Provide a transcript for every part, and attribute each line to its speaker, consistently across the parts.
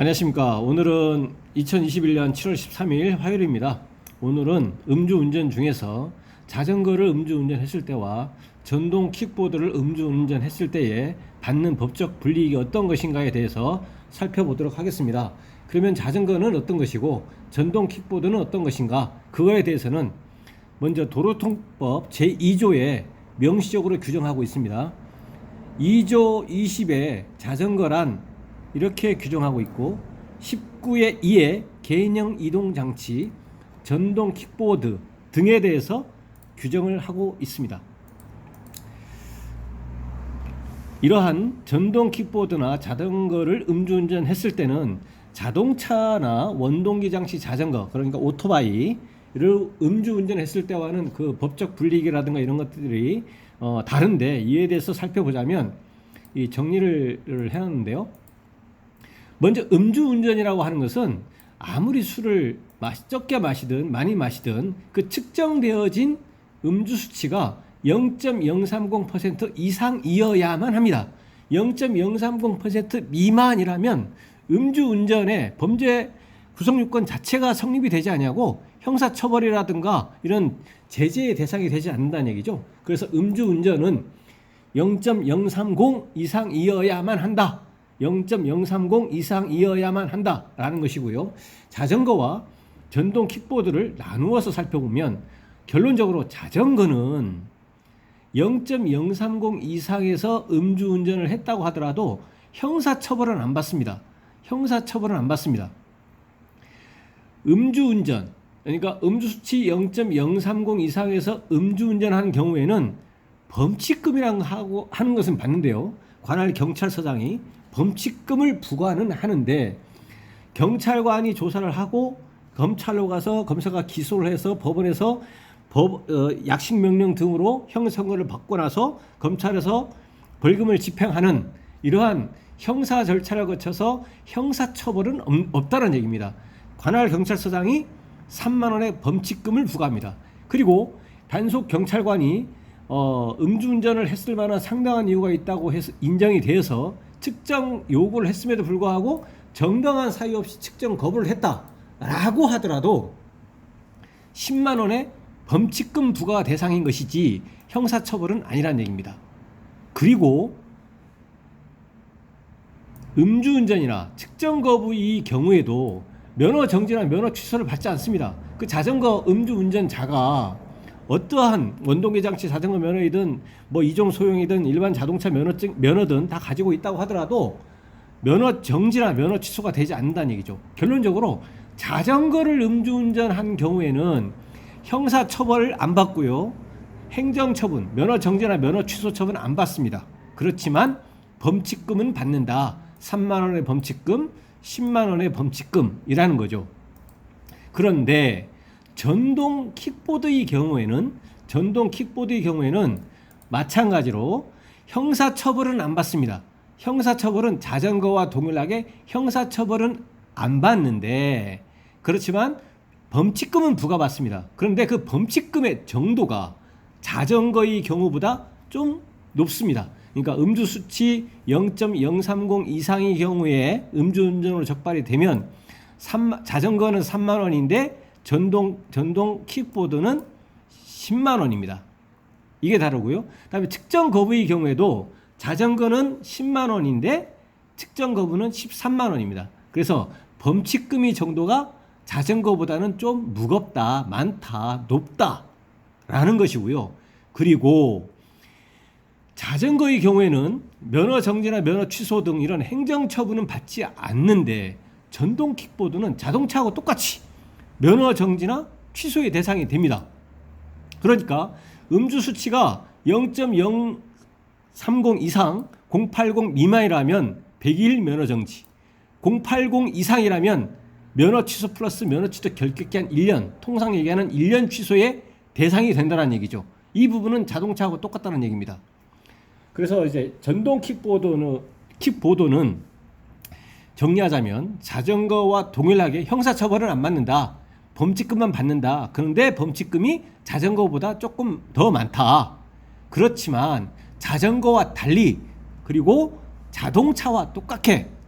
Speaker 1: 안녕하십니까. 오늘은 2021년 7월 13일 화요일입니다. 오늘은 음주운전 중에서 자전거를 음주운전했을 때와 전동 킥보드를 음주운전했을 때에 받는 법적 불이익이 어떤 것인가에 대해서 살펴보도록 하겠습니다. 그러면 자전거는 어떤 것이고 전동 킥보드는 어떤 것인가, 그거에 대해서는 먼저 도로통법 제2조에 명시적으로 규정하고 있습니다. 2조 20에 자전거란 이렇게 규정하고 있고, 19의 2에 개인형 이동장치, 전동 킥보드 등에 대해서 규정을 하고 있습니다. 이러한 전동 킥보드나 자전거를 음주운전했을 때는 자동차나 원동기 장치 자전거, 그러니까 오토바이를 음주운전했을 때와는 그 법적 불이익이라든가 이런 것들이 다른데, 이에 대해서 살펴보자면 이 정리를 해놨는데요. 먼저 음주운전이라고 하는 것은 아무리 술을 적게 마시든 많이 마시든 그 측정되어진 음주 수치가 0.030% 이상이어야만 합니다. 0.030% 미만이라면 음주운전의 범죄 구성요건 자체가 성립이 되지 않냐고 형사처벌이라든가 이런 제재의 대상이 되지 않는다는 얘기죠. 그래서 음주운전은 0.030 이상이어야만 한다. 0.030 이상이어야만 한다라는 것이고요. 자전거와 전동 킥보드를 나누어서 살펴보면 결론적으로 자전거는 0.030 이상에서 음주운전을 했다고 하더라도 형사처벌은 안 받습니다. 형사처벌은 안 받습니다. 음주운전, 그러니까 음주수치 0.030 이상에서 음주운전하는 경우에는 범칙금이라고 하는 것은 받는데요. 관할 경찰서장이 범칙금을 부과는 하는데, 경찰관이 조사를 하고 검찰로 가서 검사가 기소를 해서 법원에서 약식명령 등으로 형사선고를 받고 나서 검찰에서 벌금을 집행하는 이러한 형사 절차를 거쳐서 형사처벌은 없다는 얘기입니다. 관할 경찰서장이 3만 원의 범칙금을 부과합니다. 그리고 단속 경찰관이 음주운전을 했을 만한 상당한 이유가 있다고 해서 인정이 되어서 측정 요구를 했음에도 불구하고 정당한 사유 없이 측정 거부를 했다라고 하더라도 10만 원의 범칙금 부과 대상인 것이지 형사처벌은 아니라는 얘기입니다. 그리고 음주운전이나 측정 거부의 경우에도 면허 정지나 면허 취소를 받지 않습니다. 그 자전거 음주운전자가 어떠한 원동기 장치 자전거 면허이든 뭐 이종 소형이든 일반 자동차 면허든 다 가지고 있다고 하더라도 면허 정지나 면허 취소가 되지 않는다는 얘기죠. 결론적으로 자전거를 음주운전한 경우에는 형사 처벌을 안 받고요. 행정 처분, 면허 정지나 면허 취소 처분 안 받습니다. 그렇지만 범칙금은 받는다. 3만 원의 범칙금, 10만 원의 범칙금이라는 거죠. 그런데 전동 킥보드의 경우에는 마찬가지로 형사처벌은 안 받습니다. 형사처벌은 자전거와 동일하게 형사처벌은 안 받는데, 그렇지만 범칙금은 부과받습니다. 그런데 그 범칙금의 정도가 자전거의 경우보다 좀 높습니다. 그러니까 음주수치 0.030 이상의 경우에 음주운전으로 적발이 되면 자전거는 3만 원인데 전동 킥보드는 10만 원입니다. 이게 다르고요. 그다음에 측정 거부의 경우에도 자전거는 10만 원인데 측정 거부는 13만 원입니다. 그래서 범칙금의 정도가 자전거보다는 좀 무겁다, 많다, 높다라는 것이고요. 그리고 자전거의 경우에는 면허 정지나 면허 취소 등 이런 행정 처분은 받지 않는데, 전동 킥보드는 자동차하고 똑같이 면허 정지나 취소의 대상이 됩니다. 그러니까 음주 수치가 0.030 이상, 080 미만이라면 100일 면허 정지, 080 이상이라면 면허 취소 플러스 면허 취소 결격기한 1년, 통상 얘기하는 1년 취소의 대상이 된다는 얘기죠. 이 부분은 자동차하고 똑같다는 얘기입니다. 그래서 이제 전동 킥보드는 정리하자면 자전거와 동일하게 형사처벌은 안 받는다. 범칙금만 받는다. 그런데 범칙금이 자전거보다 조금 더 많다. 그렇지만 자전거와 달리, 그리고 자동차와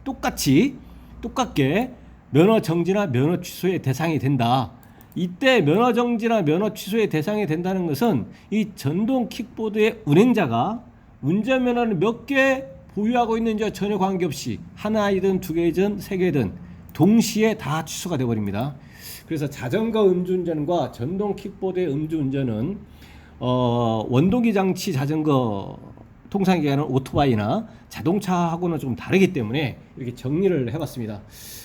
Speaker 1: 똑같이 똑같게 면허 정지나 면허 취소의 대상이 된다. 이때 면허 정지나 면허 취소의 대상이 된다는 것은 이 전동 킥보드의 운행자가 운전면허를 몇 개 보유하고 있는지와 전혀 관계없이 하나이든 두 개든 세 개든 동시에 다 취소가 되어버립니다. 그래서 자전거 음주운전과 전동 킥보드의 음주운전은 원동기 장치 자전거 통상 얘기하는 오토바이나 자동차하고는 좀 다르기 때문에 이렇게 정리를 해봤습니다.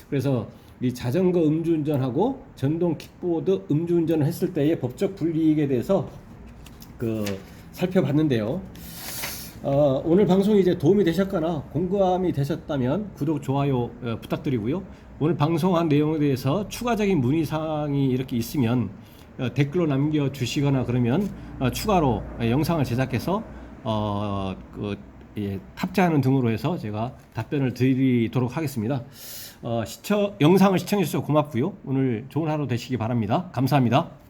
Speaker 1: 그래서 이 자전거 음주운전하고 전동 킥보드 음주운전을 했을 때의 법적 불이익에 대해서 살펴봤는데요. 오늘 방송이 이제 도움이 되셨거나 공감이 되셨다면 구독, 좋아요 부탁드리고요. 오늘 방송한 내용에 대해서 추가적인 문의사항이 이렇게 있으면 댓글로 남겨주시거나 그러면 추가로 영상을 제작해서 탑재하는 등으로 해서 제가 답변을 드리도록 하겠습니다. 영상을 시청해 주셔서 고맙고요. 오늘 좋은 하루 되시기 바랍니다. 감사합니다.